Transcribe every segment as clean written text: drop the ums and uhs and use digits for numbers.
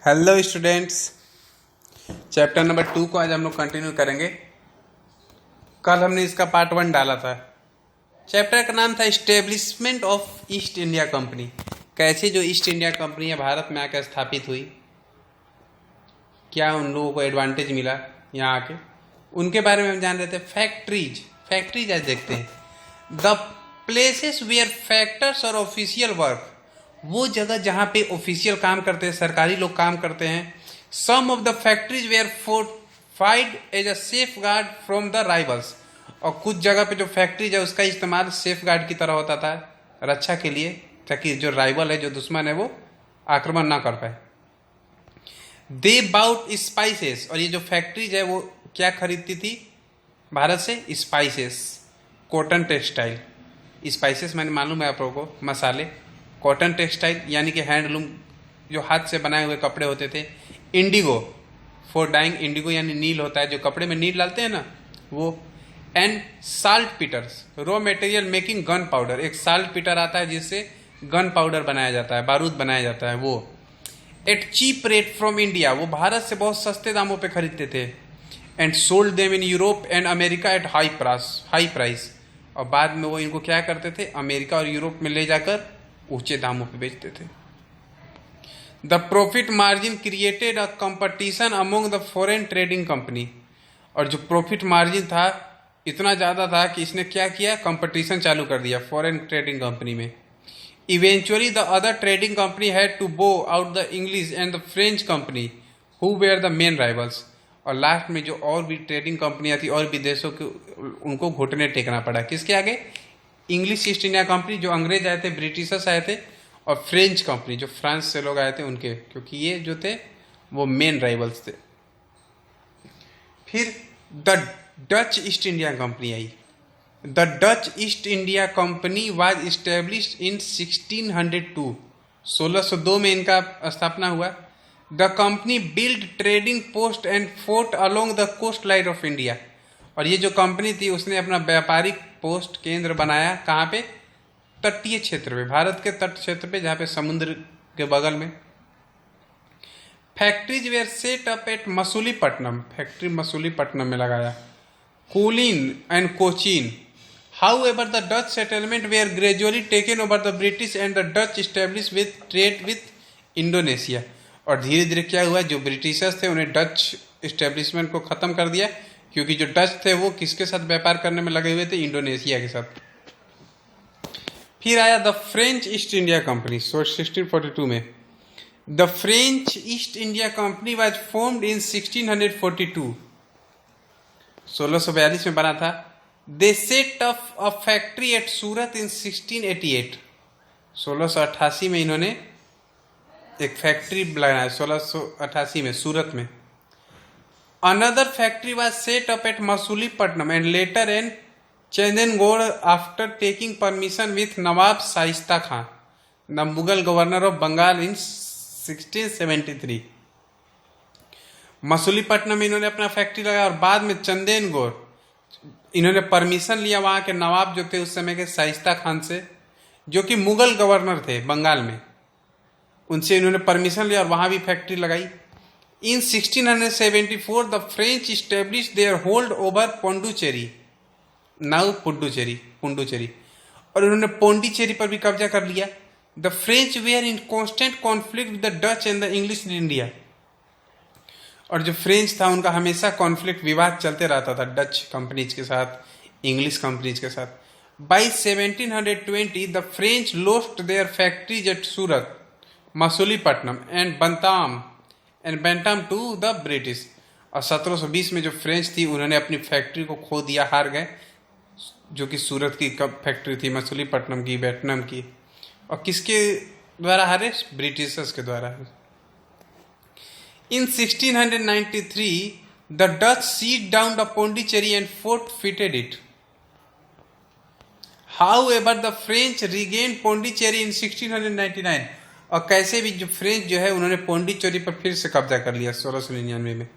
Hello students, chapter number 2 को आज हम लोग कंटिन्यू करेंगे। कल हमने इसका पार्ट 1 डाला था। चैप्टर का नाम था establishment of east India company. कैसे जो ईस्ट इंडिया कंपनी है भारत में आकर स्थापित हुई, क्या उन लोगों को एडवांटेज मिला यहाँ आके, उनके बारे में हम जान रहे थे। फैक्ट्रीज आज देखते हैं। द प्लेसेस वेयर फैक्टर्स और ऑफिशियल वर्क, वो जगह जहाँ पे ऑफिशियल काम करते हैं, सरकारी लोग काम करते हैं। Some of the factories were fortified as a safeguard from the rivals, और कुछ जगह पे जो फैक्ट्रीज है उसका इस्तेमाल सेफ गार्ड की तरह होता था, रक्षा के लिए, ताकि जो राइवल है, जो दुश्मन है, वो आक्रमण ना कर पाए। दे बाउट स्पाइसेस, और ये जो फैक्ट्रीज है वो क्या खरीदती थी भारत से? Spices, cotton textile. स्पाइसेस मैंने मालूम है आप लोगों को, मसाले। कॉटन टेक्सटाइल यानी कि हैंडलूम, जो हाथ से बनाए हुए कपड़े होते थे। इंडिगो, फॉर डाइंग, इंडिगो यानी नील होता है, जो कपड़े में नील डालते हैं ना, वो। And saltpetres, raw material making gunpowder, एक साल्ट पीटर आता है जिससे गन पाउडर बनाया जाता है, बारूद बनाया जाता है, वो। At cheap rate from India, वो भारत से बहुत सस्ते दामों पे खरीदते थे। And sold them in Europe and America at high price, और बाद में वो इनको क्या करते थे? अमेरिका और यूरोप में ले जाकर ऊंचे दामों पे बेचते थे। The profit margin created a competition among the foreign trading company, और जो प्रॉफिट मार्जिन था इतना ज़्यादा था कि इसने क्या किया? कंपटीशन चालू कर दिया फॉरेन ट्रेडिंग कंपनी में। Eventually the other trading company had to bow out the English and the French company who were the main rivals, और लास्ट में जो और भी ट्रेडिंग कंपनियां थी और भी देशों के, उनको घुटने टेकना पड़ा। किसके आगे? इंग्लिश ईस्ट इंडिया कंपनी, जो अंग्रेज आए थे, ब्रिटिशर्स आए थे, और फ्रेंच कंपनी, जो फ्रांस से लोग आए थे, उनके, क्योंकि ये जो थे वो मेन राइवल्स थे। फिर the Dutch East India Company आई। The Dutch East India company was established in 1602, 1602 में इनका स्थापना हुआ। The company build trading post and fort along the coastline of India, और ये जो कंपनी थी उसने अपना व्यापारिक पोस्ट केंद्र बनाया कहाँ पे? तटीय क्षेत्र में, भारत के तट क्षेत्र पे, जहाँ पे समुद्र के बगल में। Factories were set up at Masulipatnam, factory Masulipatnam में लगाया। कोलिन and Cochin. However the Dutch settlement were gradually taken over the British and the Dutch establish with trade with Indonesia, और धीरे धीरे क्या हुआ? जो ब्रिटिशर्स थे उन्हें डच एस्टेब्लिशमेंट को खत्म कर दिया, क्योंकि जो डच थे वो किसके साथ व्यापार करने में लगे हुए थे? इंडोनेशिया के साथ। फिर आया the French East India company 1642 में। The French East India company was formed in 1642, 1642 में बना था। They set up a factory at Surat in 1688, 1688 में इन्होंने एक फैक्ट्री लगाया, 1688 में सूरत में। Another factory was set up at Masulipatam and later in Chandengarh after taking permission with Nawab Shaista Khan, the Mughal governor of Bengal in 1673. Masulipatnam में इन्होंने अपना factory लगाया, और बाद में चंदेनगौर इन्होंने परमिशन लिया वहाँ के नवाब जो थे उस समय के, शाइस्ता खान से, जो कि मुगल गवर्नर थे बंगाल में, उनसे इन्होंने परमिशन लिया और वहाँ भी फैक्ट्री लगाई। In 1674, the French established their hold over Pondicherry, now Puducherry, और उन्होंने पोंडिचेरी पर भी कब्जा कर लिया। The French were in constant conflict with the Dutch and the English in India, और जो फ्रेंच था उनका हमेशा कॉन्फ्लिक्ट, विवाद चलते रहता था डच कंपनीज के साथ, इंग्लिश कंपनीज के साथ। By 1720, the French lost their factories at Surat, Masulipatnam and Bantam to the British, और 1720 में जो फ्रेंच थी उन्होंने अपनी फैक्ट्री को खो दिया, हार गए, जो कि सूरत की फैक्ट्री थी, मसूलीपट्टनम की, वियतनाम की। और किसके द्वारा हारे? ब्रिटिशर्स के द्वारा। In 1693 the Dutch seize down the Pondicherry and fortified it. However, the French regained Pondicherry in 1699, और कैसे भी जो फ्रेंच जो है उन्होंने पोंडिचेरी पर फिर से कब्जा कर लिया 1699 में।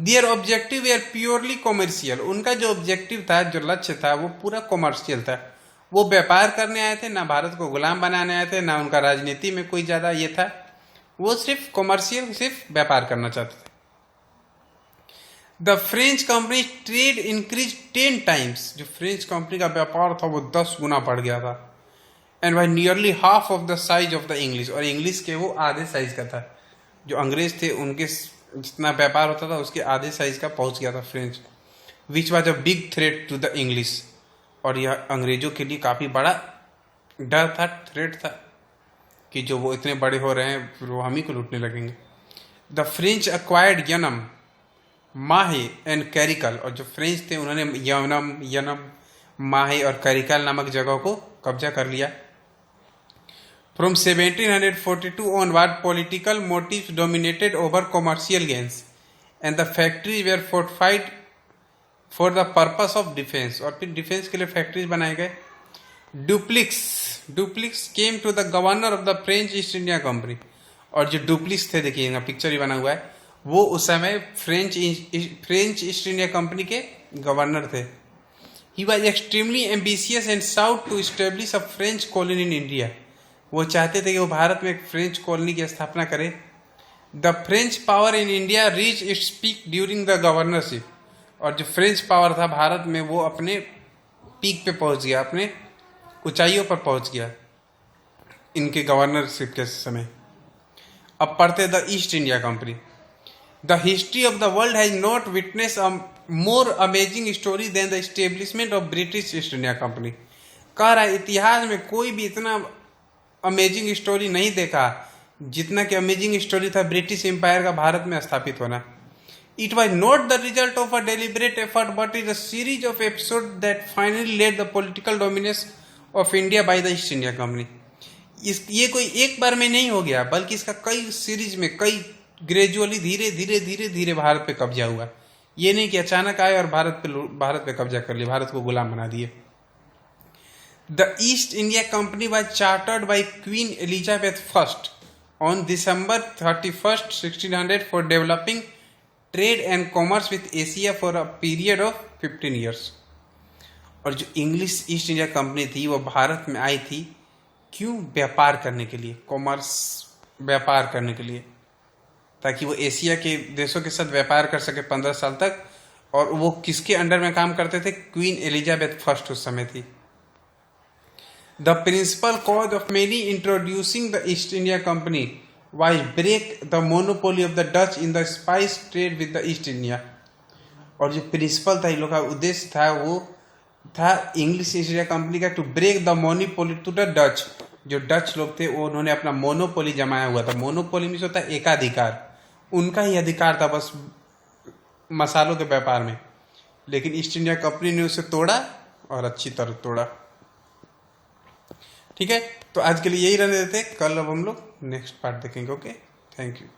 Their objective were purely commercial, उनका जो ऑब्जेक्टिव था, जो लक्ष्य था, वो पूरा कॉमर्शियल था। वो व्यापार करने आए थे, ना भारत को गुलाम बनाने आए थे, ना उनका राजनीति में कोई ज़्यादा ये था। वो सिर्फ कॉमर्शियल, सिर्फ व्यापार करना चाहते थे। The French company trade increase 10 times, जो फ्रेंच कंपनी का व्यापार था वो 10 गुना बढ़ गया था। And by nearly half of the size of the English, और इंग्लिश के वो आधे साइज का था। जो अंग्रेज थे उनके जितना व्यापार होता था उसके आधे साइज का पहुंच गया था French, which was a big threat to the English. और यह अंग्रेजों के लिए काफी बड़ा डर था, थ्रेट था कि जो वो इतने बड़े हो रहे हैं फिर वो हम ही को लूटने लगेंगे। द फ्रेंच अक्वायर्ड यनम, माहे एंड कैरिकल, और जो फ्रेंच थे उन्होंने यनम, माहे और कैरिकल नामक जगह को कब्जा कर लिया। From 1742 onward, political motives dominated over commercial gains, and the factories were fortified for the purpose of defense. और फिर डिफेंस के लिए फैक्ट्रीज बनाए गए। Duplex came to the governor of the French East India Company, और जो duplex थे, देखिए यहाँ पिक्चर ही बना हुआ है, वो उस समय फ्रेंच ईस्ट इंडिया कंपनी के गवर्नर थे। He was extremely ambitious and sought to establish a French colony in India. वो चाहते थे कि वो भारत में एक फ्रेंच कॉलोनी की स्थापना करे। The French power in India reach its peak during the governorship, और जो फ्रेंच पावर था भारत में वो अपने पीक पे पहुंच गया, अपने ऊंचाइयों पर पहुंच गया इनके गवर्नरशिप के समय। अब पढ़ते the East India Company. The history of the world has not witness a more amazing story than the establishment of British East India Company. कह रहा है इतिहास में कोई भी इतना अमेजिंग स्टोरी नहीं देखा जितना कि अमेजिंग स्टोरी था ब्रिटिश एम्पायर का भारत में स्थापित होना। It was not the result of a deliberate effort but is a series of episode that finally led the political dominance of India by the East India Company. ये कोई एक बार में नहीं हो गया, बल्कि इसका कई सीरीज में, कई ग्रेजुअली धीरे धीरे धीरे धीरे भारत पे कब्जा हुआ। ये नहीं कि अचानक आए और भारत पे कब्जा कर लिया, भारत को गुलाम बना दिए। The East India Company was chartered by Queen Elizabeth I on December 31st, 1600 for developing trade and commerce with Asia for a period of 15 years. और जो इंग्लिश ईस्ट इंडिया कंपनी थी वो भारत में आई थी, क्यों? व्यापार करने के लिए, कॉमर्स व्यापार करने के लिए, ताकि वो एशिया के देशों के साथ व्यापार कर सके 15 साल तक। और वो किसके अंडर में काम करते थे? क्वीन एलिजाबेथ फर्स्ट उस समय थी। The principal cause of many introducing the East India Company was break the monopoly of the Dutch in the spice trade with the East India. और जो प्रिंसिपल था इन लोग का उद्देश्य था वो था इंग्लिश ईस्ट इंडिया कंपनी का, to break the monopoly to the Dutch. जो डच लोग थे वो उन्होंने अपना मोनोपोली जमाया हुआ था। मोनोपोली में होता है एकाधिकार, उनका ही अधिकार था बस मसालों के व्यापार में, लेकिन ईस्ट इंडिया कंपनी ने उसे तोड़ा और अच्छी तरह तोड़ा। ठीक है, तो आज के लिए यही रहने देते, कल अब हम लोग नेक्स्ट पार्ट देखेंगे। Okay, thank you.